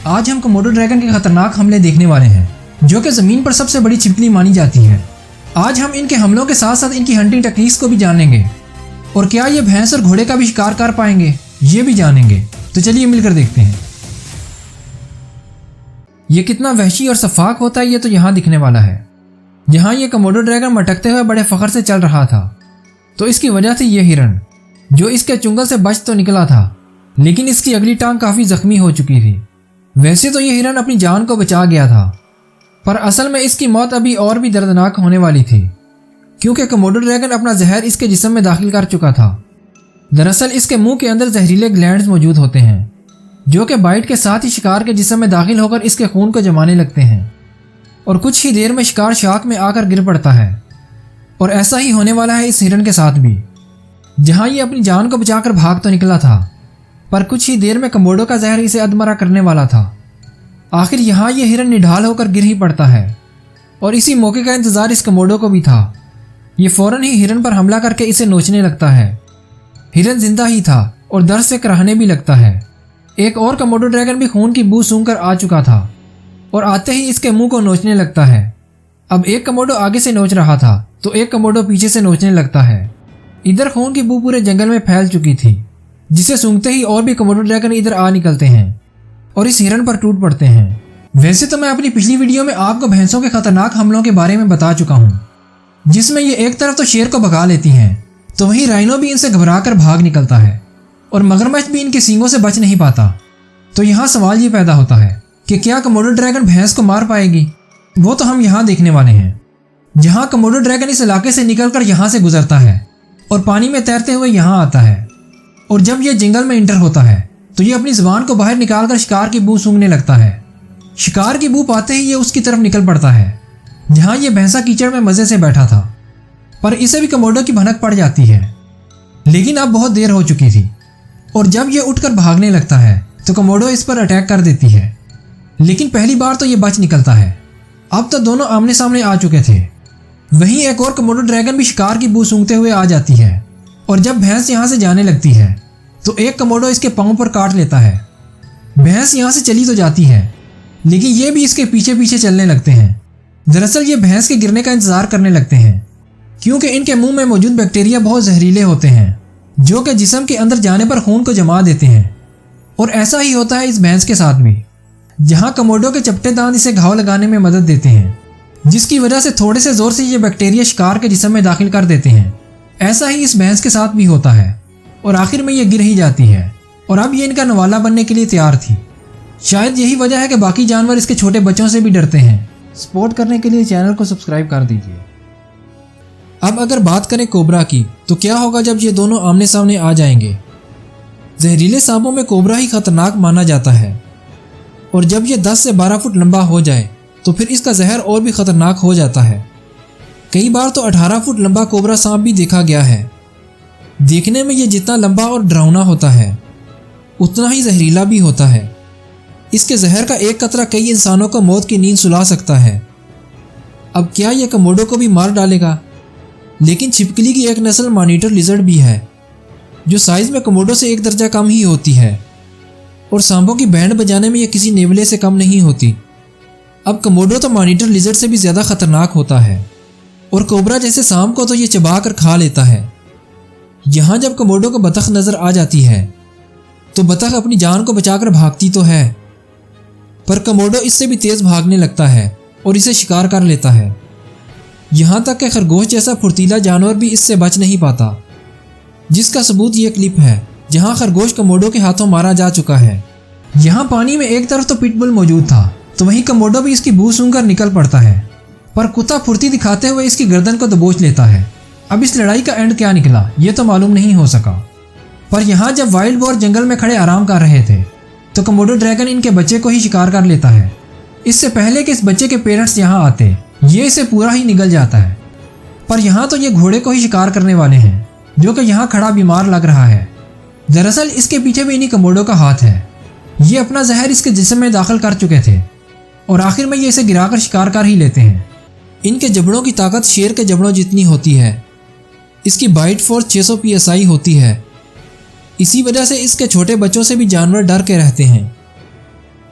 آج ہم Komodo dragon کے خطرناک حملے دیکھنے والے ہیں جو کہ زمین پر سب سے بڑی چھپکلی مانی جاتی ہے۔ آج ہم ان کے حملوں کے ساتھ ساتھ ان کی ہنٹنگ ٹیکنیکس کو بھی جانیں گے اور کیا یہ بھینس اور گھوڑے کا بھی شکار کر پائیں گے یہ بھی جانیں گے۔ تو چلیے مل کر دیکھتے ہیں یہ کتنا وحشی اور شفاق ہوتا ہے۔ یہ تو یہاں دکھنے والا ہے جہاں یہ کوموڈو ڈریگن مٹکتے ہوئے بڑے فخر سے چل رہا تھا، تو اس کی وجہ سے یہ ہرن جو اس کے چنگل سے بچ تو نکلا تھا لیکن اس کی اگلی ٹانگ کافی زخمی ہو چکی تھی۔ ویسے تو یہ ہرن اپنی جان کو بچا گیا تھا پر اصل میں اس کی موت ابھی اور بھی دردناک ہونے والی تھی کیونکہ کوموڈو ڈریگن اپنا زہر اس کے جسم میں داخل کر چکا تھا۔ دراصل اس کے منہ کے اندر زہریلے گلینڈز موجود ہوتے ہیں جو کہ بائٹ کے ساتھ ہی شکار کے جسم میں داخل ہو کر اس کے خون کو جمانے لگتے ہیں اور کچھ ہی دیر میں شکار شاک میں آ کر گر پڑتا ہے۔ اور ایسا ہی ہونے والا ہے اس ہرن کے ساتھ بھی، جہاں یہ اپنی جان کو بچا کر بھاگ تو نکلا تھا پر کچھ ہی دیر میں کوموڈو کا زہر اسے ادمرا کرنے والا تھا۔ آخر یہاں یہ ہرن نڈھال ہو کر گر ہی پڑتا ہے اور اسی موقع کا انتظار اس کوموڈو کو بھی تھا۔ یہ فوراً ہی ہرن پر حملہ کر کے اسے نوچنے لگتا ہے۔ ہرن زندہ ہی تھا اور درد سے کراہنے بھی لگتا ہے۔ ایک اور کوموڈو ڈریگن بھی خون کی بو سونگھ کر آ چکا تھا اور آتے ہی اس کے منہ کو نوچنے لگتا ہے۔ اب ایک کوموڈو آگے سے نوچ رہا تھا تو ایک کوموڈو پیچھے سے نوچنے لگتا ہے۔ ادھر خون کی بو پورے جنگل میں پھیل چکی تھی جسے سونگتے ہی اور بھی کوموڈو ڈریگن ادھر آ نکلتے ہیں اور اس ہرن پر ٹوٹ پڑتے ہیں۔ ویسے تو میں اپنی پچھلی ویڈیو میں آپ کو بھینسوں کے خطرناک حملوں کے بارے میں بتا چکا ہوں جس میں یہ ایک طرف تو شیر کو بھگا لیتی ہیں تو وہیں رائنو بھی ان سے گھبرا کر بھاگ نکلتا ہے اور مگرمچھ بھی ان کے سینگوں سے بچ نہیں پاتا۔ تو یہاں سوال یہ پیدا ہوتا ہے کہ کیا کوموڈو ڈریگن بھینس کو مار پائے گی؟ وہ تو ہم یہاں دیکھنے والے ہیں جہاں کوموڈو ڈریگن اس علاقے سے نکل کر یہاں سے گزرتا ہے اور پانی میں تیرتے ہوئے یہاں آتا ہے اور جب یہ جنگل میں انٹر ہوتا ہے تو یہ اپنی زبان کو باہر نکال کر شکار کی بو سونگنے لگتا ہے۔ شکار کی بو پاتے ہی یہ اس کی طرف نکل پڑتا ہے جہاں یہ بھینسا کیچڑ میں مزے سے بیٹھا تھا پر اسے بھی کوموڈو کی بھنک پڑ جاتی ہے لیکن اب بہت دیر ہو چکی تھی اور جب یہ اٹھ کر بھاگنے لگتا ہے تو کوموڈو اس پر اٹیک کر دیتی ہے لیکن پہلی بار تو یہ بچ نکلتا ہے۔ اب تو دونوں آمنے سامنے آ چکے تھے۔ وہیں ایک اور کوموڈو ڈریگن بھی شکار کی بو سونگتے ہوئے آ جاتی ہے اور جب بھینس یہاں سے جانے لگتی ہے تو ایک کوموڈو اس کے پاؤں پر کاٹ لیتا ہے۔ بھینس یہاں سے چلی تو جاتی ہے لیکن یہ بھی اس کے پیچھے پیچھے چلنے لگتے ہیں۔ دراصل یہ بھینس کے گرنے کا انتظار کرنے لگتے ہیں کیونکہ ان کے منہ میں موجود بیکٹیریا بہت زہریلے ہوتے ہیں جو کہ جسم کے اندر جانے پر خون کو جما دیتے ہیں۔ اور ایسا ہی ہوتا ہے اس بھینس کے ساتھ بھی جہاں کوموڈو کے چپٹے دانت اسے گھاؤ لگانے میں مدد دیتے ہیں جس کی وجہ سے تھوڑے سے زور سے یہ بیکٹیریا شکار کے جسم میں داخل کر دیتے ہیں۔ ایسا ہی اس بھینس کے ساتھ بھی ہوتا ہے اور آخر میں یہ گر ہی جاتی ہے اور اب یہ ان کا نوالا بننے کے لیے تیار تھی۔ شاید یہی وجہ ہے کہ باقی جانور اس کے چھوٹے بچوں سے بھی ڈرتے ہیں۔ سپورٹ کرنے کے لیے چینل کو سبسکرائب کر دیجیے۔ اب اگر بات کریں کوبرا کی تو کیا ہوگا جب یہ دونوں آمنے سامنے آ جائیں گے؟ زہریلے سانپوں میں کوبرا ہی خطرناک مانا جاتا ہے اور جب یہ 10 سے 12 فٹ لمبا ہو جائے تو پھر اس کا زہر اور بھی خطرناک ہو جاتا ہے۔ کئی بار تو 18 فٹ لمبا کوبرا سانپ بھی دیکھا گیا ہے۔ دیکھنے میں یہ جتنا لمبا اور ڈراؤنا ہوتا ہے اتنا ہی زہریلا بھی ہوتا ہے۔ اس کے زہر کا ایک قطرہ کئی انسانوں کو موت کی نیند سلا سکتا ہے۔ اب کیا یہ کوموڈو کو بھی مار ڈالے گا؟ لیکن چھپکلی کی ایک نسل مانیٹر لیزرڈ بھی ہے جو سائز میں کوموڈو سے ایک درجہ کم ہی ہوتی ہے اور سانپوں کی بینڈ بجانے میں یہ کسی نیولے سے کم نہیں ہوتی۔ اب کوموڈو تو مانیٹر لیزرڈ سے بھی زیادہ خطرناک ہوتا ہے اور کوبرا جیسے سانپ کو تو یہ چبا کر کھا لیتا ہے۔ یہاں جب کوموڈو کو بطخ نظر آ جاتی ہے تو بطخ اپنی جان کو بچا کر بھاگتی تو ہے پر کوموڈو اس سے بھی تیز بھاگنے لگتا ہے اور اسے شکار کر لیتا ہے۔ یہاں تک کہ خرگوش جیسا پھرتیلا جانور بھی اس سے بچ نہیں پاتا، جس کا ثبوت یہ کلپ ہے جہاں خرگوش کوموڈو کے ہاتھوں مارا جا چکا ہے۔ یہاں پانی میں ایک طرف تو پٹ بل موجود تھا تو وہیں کوموڈو بھی اس کی بو سونگھ کر نکل پڑتا ہے پر کتا پھرتی دکھاتے ہوئے اس کی گردن کو دبوچ لیتا ہے۔ اب اس لڑائی کا اینڈ کیا نکلا یہ تو معلوم نہیں ہو سکا، پر یہاں جب وائلڈ بور جنگل میں کھڑے آرام کر رہے تھے تو کوموڈو ڈریگن ان کے بچے کو ہی شکار کر لیتا ہے۔ اس سے پہلے کہ اس بچے کے پیرنٹس یہاں آتے یہ اسے پورا ہی نگل جاتا ہے، پر یہاں تو یہ گھوڑے کو ہی شکار کرنے والے ہیں جو کہ یہاں کھڑا بیمار لگ رہا ہے۔ دراصل اس کے پیچھے بھی انہی کوموڈو کا ہاتھ ہے۔ یہ اپنا زہر اس کے جسم میں داخل کر چکے تھے اور آخر میں یہ اسے گرا کر شکار کر ہی لیتے ہیں۔ ان کے جبڑوں کی طاقت شیر کے جبڑوں جتنی ہوتی ہے۔ اس کی بائٹ فورس 600 PSI ہوتی ہے۔ اسی وجہ سے اس کے چھوٹے بچوں سے بھی جانور ڈر کے رہتے ہیں۔